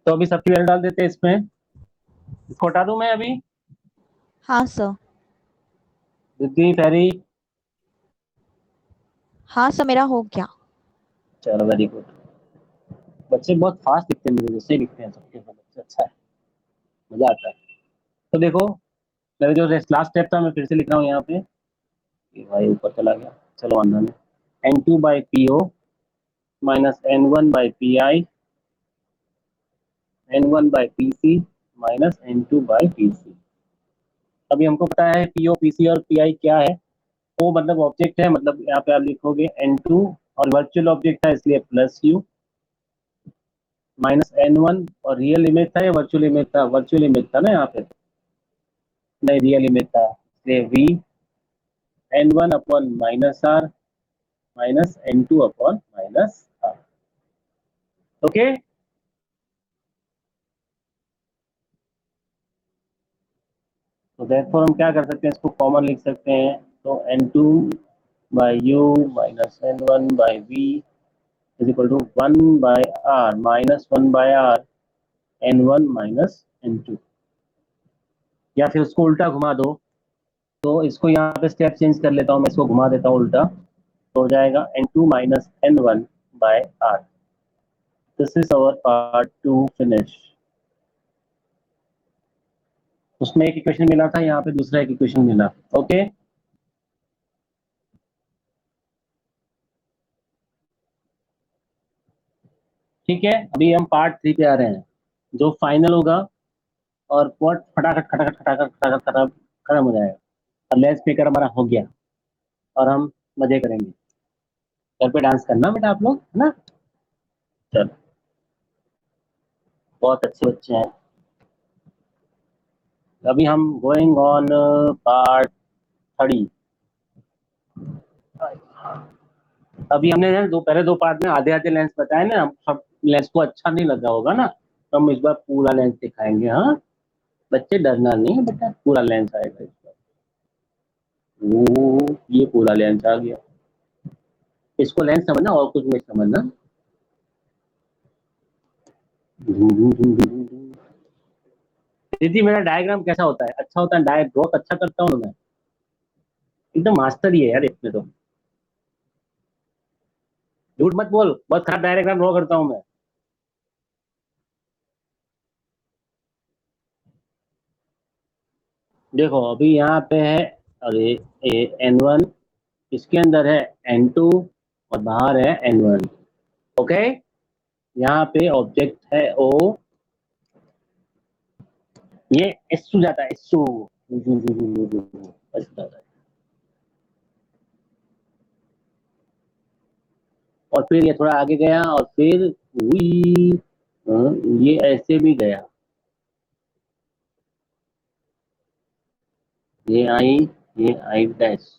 तो अभी सबकी वैल्यू डाल देते हैं इसमें, इसको हटा दूं मैं अभी? हाँ सर। रिद्धि, फेरी, हाँ सर, मेरा हो गया। चलो वेरी गुड। बच्चे बहुत फास्ट लिखते हैं, मेरे जैसे ही लिखते हैं सबके सब बच्चे, अच्छा है, मजा आता है। तो देखो, मेरा जो लास्ट स्टेप था मैं फिर से लिख रहा हूँ यहाँ पे, ये भाई ऊपर चला गया, चलो वादा नहीं, n2 by P O minus n1 by P I, n1 by P C minus n2 by P C. अभी हमको पता है पीओ, पीसी और पीआई क्या है। ओ मतलब ऑब्जेक्ट है, मतलब यहाँ पे आप लिखोगे n2, और वर्चुअल ऑब्जेक्ट है इसलिए प्लस यू, माइनस n1, और रियल इमेज था या वर्चुअल इमेज था? वर्चुअल इमेज था ना यहाँ पे, नहीं रियल इमेज था, इसलिए we n1 upon minus R minus n2 upon minus R. Okay, तो देयरफॉर हम क्या कर सकते हैं, इसको कॉमन लिख सकते हैं, तो n2 by U minus n1 by V is equal to 1 by R minus 1 by R n1 minus n2। या फिर उसको उल्टा घुमा दो, तो इसको यहाँ पे स्टेप चेंज कर लेता हूँ मैं, इसको घुमा देता हूँ उल्टा, तो हो जाएगा n2 minus n1 by r। This is our part two finish. उसमें एक इक्वेशन मिला था, यहाँ पे दूसरा एक इक्वेशन मिला। ओके, ठीक है, अभी हम पार्ट 3 पे आ रहे हैं, जो फाइनल होगा, और बहुत फटाखट खटाखट खटाखट खटाखट खटाखट खत्म हो जाएगा, और लेंस स्पीकर हमारा हो गया, और हम मजे करेंगे। घर पे डांस करना बेटा आप लोग, है ना? चलो, बहुत अच्छे बच्चे हैं। अभी हम गोइंग ऑन पार्ट 3। अभी हमने ना पहले दो पार्ट में आधे आधे लेंस बताए ना, हम सब लेंस को अच्छा नहीं लगा होगा ना, तो हम इस बार पूरा लेंस दिखाएंगे। हाँ बच्चे, डरना नहीं है बेटा, पूरा लेंस आएगा इस बार। ओ, ये पूरा लेंस आ गया, इसको लेंस समझना और कुछ नहीं समझना। दीदी मेरा डायग्राम कैसा होता है? अच्छा होता है, डायग्राम बहुत अच्छा करता हूँ मैं, एकदम मास्टर ही है यार इसमें तो। झूठ मत बोल, बहुत खराब डायग्राम ड्रॉ करता हूँ मैं। देखो अभी यहाँ पे है, अरे n1, इसके अंदर है n2, और बाहर है n1। ओके, यहाँ पे ऑब्जेक्ट है o, ये एसु जाता है, एसु ऐसे जाता है, और फिर ये थोड़ा आगे गया, और फिर हुई, ये ऐसे भी गया, ये आई डैश।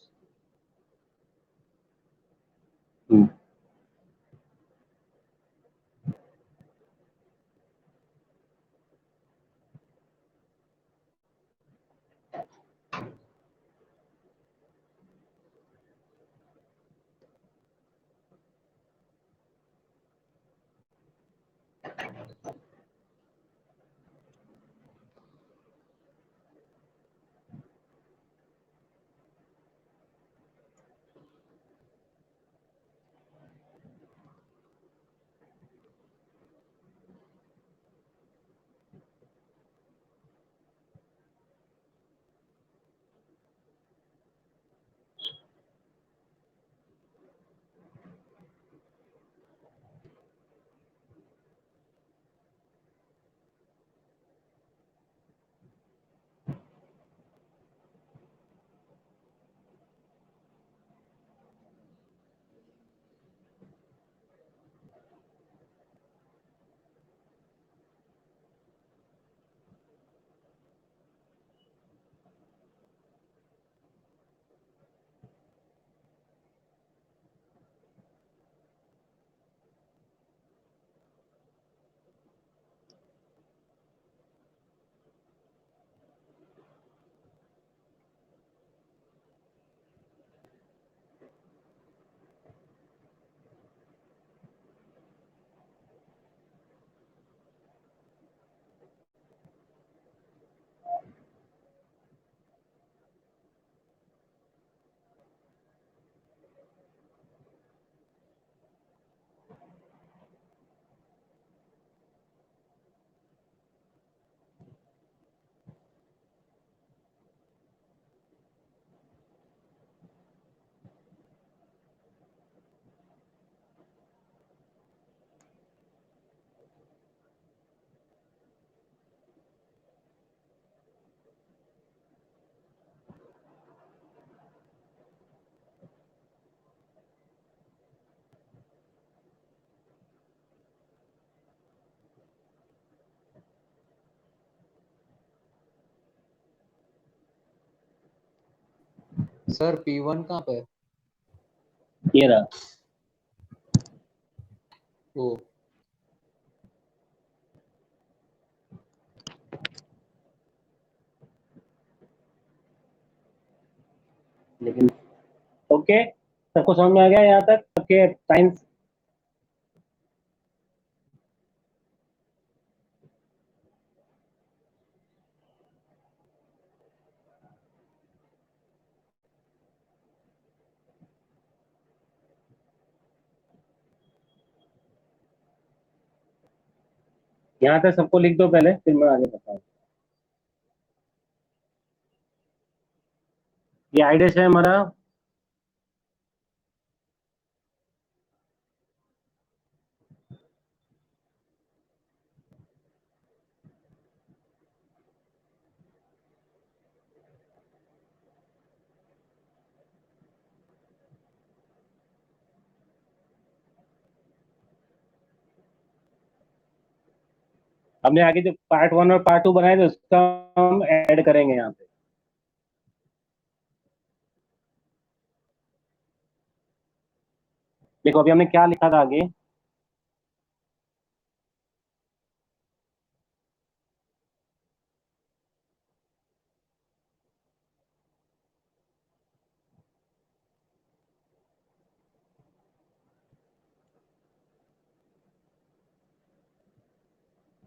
सर P1 कहाँ पे है? ये रहा। वो लेकिन ओके, सबको समझ में आ गया यहाँ तक सबके साइंस? यहाँ तक सबको लिख दो पहले, फिर मैं आगे बताऊँ। ये आइडिया है हमारा। हमने आगे जो पार्ट 1 और पार्ट 2 बनाए थे उसका हम ऐड करेंगे यहाँ पे। देखो अभी हमने क्या लिखा था आगे।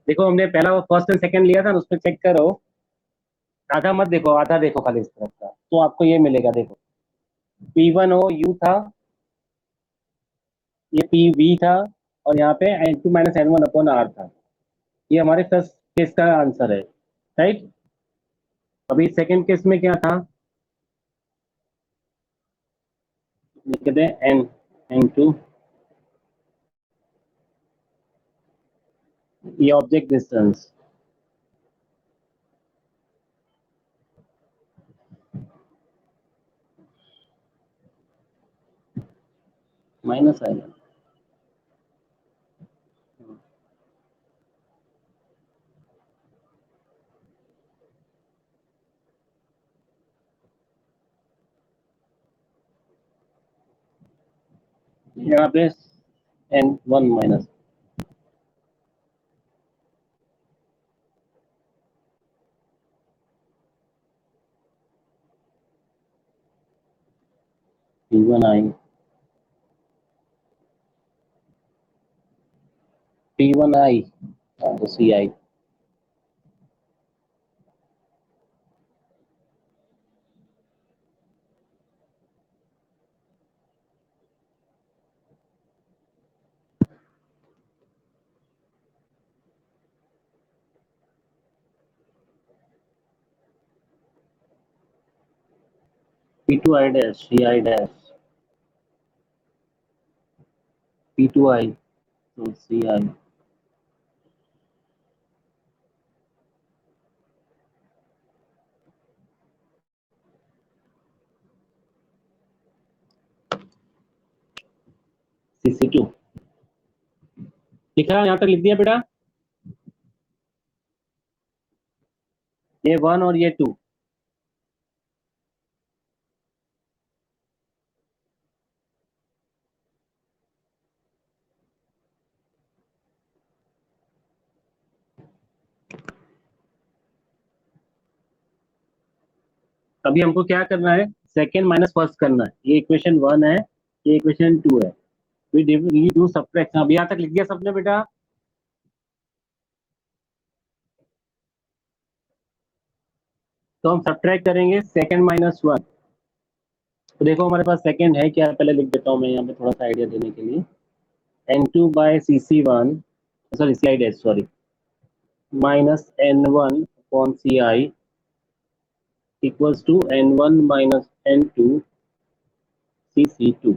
देखो हमने पहला वो फर्स्ट एंड सेकंड लिया था ना, उसमें चेक करो। आधा मत देखो, आधा देखो खाली इस तरफ का, तो आपको ये मिलेगा। देखो P1 ओ U था, ये PV था, और यहाँ पे N2 minus N1 upon R था। ये हमारे फर्स्ट केस का आंसर है, राइट। अभी सेकंड केस में क्या था, लिख दें N2, ये ऑब्जेक्ट डिस्टेंस माइनस आएगा। यहाँ पे N1 माइनस P1I, P1I तो CI। P2I dash CI dash P2I तो CI। CC2 लिखा है, यहाँ तक लिख दिया बेटा। ये 1 और ये 2। अभी हमको क्या करना है, सेकेंड माइनस फर्स्ट करना है। ये इक्वेशन 1 है, ये इक्वेशन 2 है। We do subtraction. अभी यहाँ तक लिख दिया सबने बेटा? तो हम सब्ट्रैक्ट करेंगे सेकेंड माइनस 1। तो देखो हमारे पास सेकेंड है क्या, पहले लिख देता हूँ मैं यहाँ पे थोड़ा सा आइडिया देने के लिए। N2 by CC1, sorry CI dash, sorry, minus N1 upon CI equals to N1 minus N2 CC2।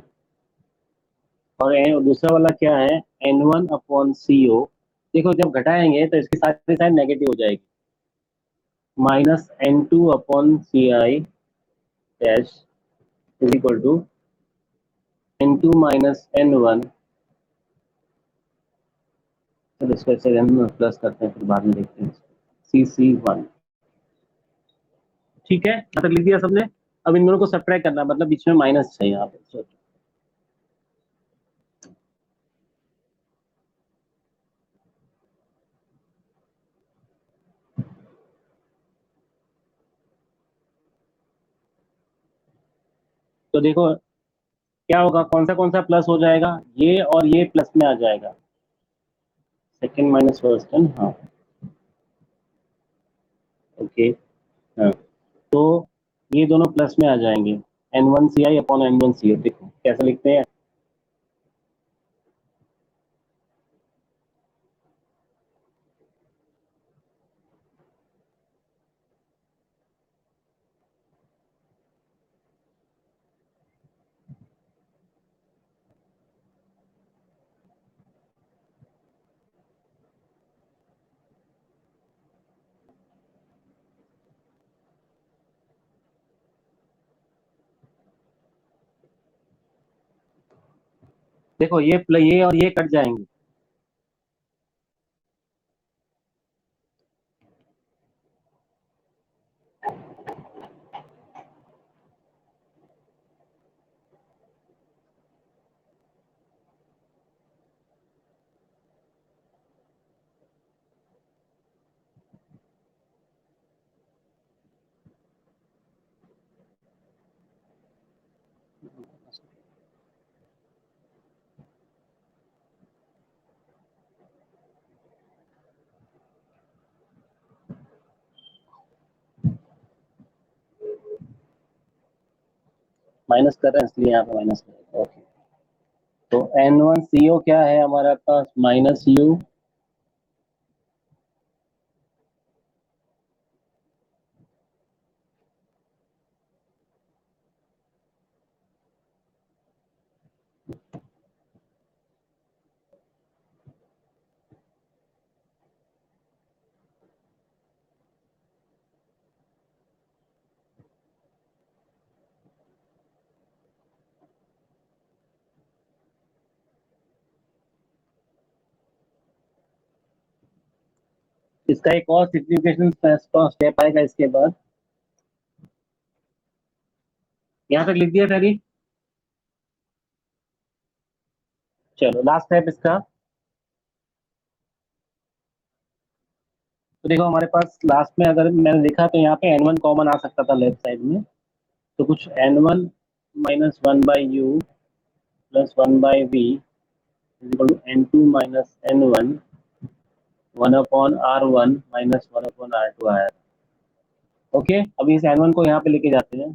और दूसरा वाला क्या है, N1 अपॉन CO। देखो जब घटाएंगे तो इसकी सारी साइड नेगेटिव हो जाएगी। Minus N2 upon CI dash is equal to N2 minus N1। चलो इसको ऐसे हम प्लस करते हैं, फिर बाद में देखते हैं। CC1, ठीक है, यहाँ तक लिख दिया सबने? अब इन दोनों को सब्ट्रैक्ट करना, मतलब बीच में माइनस है यहाँ पे। तो देखो क्या होगा, कौन सा प्लस हो जाएगा, ये और ये प्लस में आ जाएगा, सेकंड माइनस फर्स्ट है, हाँ ओके। हाँ तो ये दोनों प्लस में आ जाएंगे, n1ci अपॉन n1co। देखो कैसे लिखते हैं, देखो ये और ये कट जाएंगे, माइनस कर रहे हैं इसलिए यहाँ पे माइनस कर रहे हैं, ओके। तो n1co क्या है हमारा पास, माइनस u, इसका एक और सिंप्लीफिकेशन स्टेप आएगा इसके बाद, यहाँ तक लिख दिया था कि, चलो लास्ट स्टेप इसका। तो देखो हमारे पास लास्ट में अगर मैंने देखा तो यहाँ पे n1 कॉमन आ सकता था लेफ्ट साइड में, तो कुछ n1 minus one by u plus one by v equal to n2 minus n1 one upon r1 minus one upon r2 आया। ओके, अभी इस n1 को यहाँ पे लेके जाते हैं,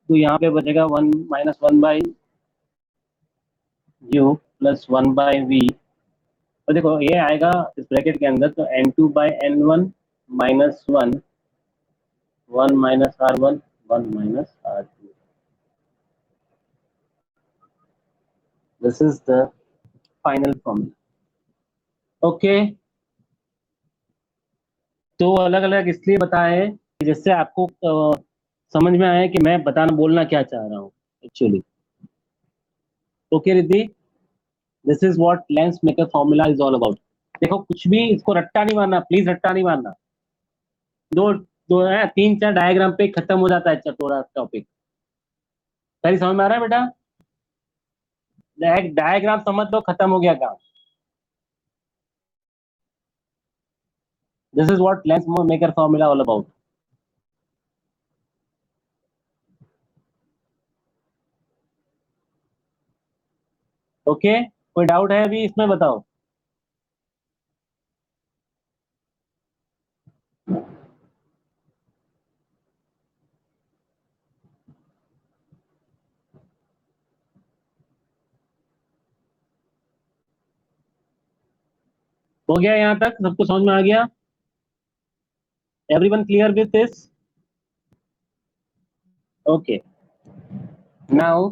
तो यहाँ पे बचेगा one minus one by u plus one by v, तो देखो ये आएगा इस ब्रैकेट के अंदर, तो n2 by n1 minus one, one minus r1, one minus r2। This is the final formula. Okay, तो अलग अलग इसलिए बताए कि जिससे आपको समझ में आए कि मैं बताना बोलना क्या चाह रहा हूँ actually. Okay Riddhi, this is what lens maker formula is all about. देखो कुछ भी इसको रट्टा नहीं मारना, प्लीज रट्टा नहीं मारना, दो दो है तीन चार डायग्राम पे खत्म हो जाता है चटोरा टॉपिक। सही समझ में आ रहा है बेटा, डायग्राम समझ लो, खत्म हो गया काम। This is what lens maker formula all about. Okay, कोई डाउट है अभी इसमें, बताओ। हो गया यहाँ तक, सबको समझ में आ गया? Everyone clear with this? Okay, now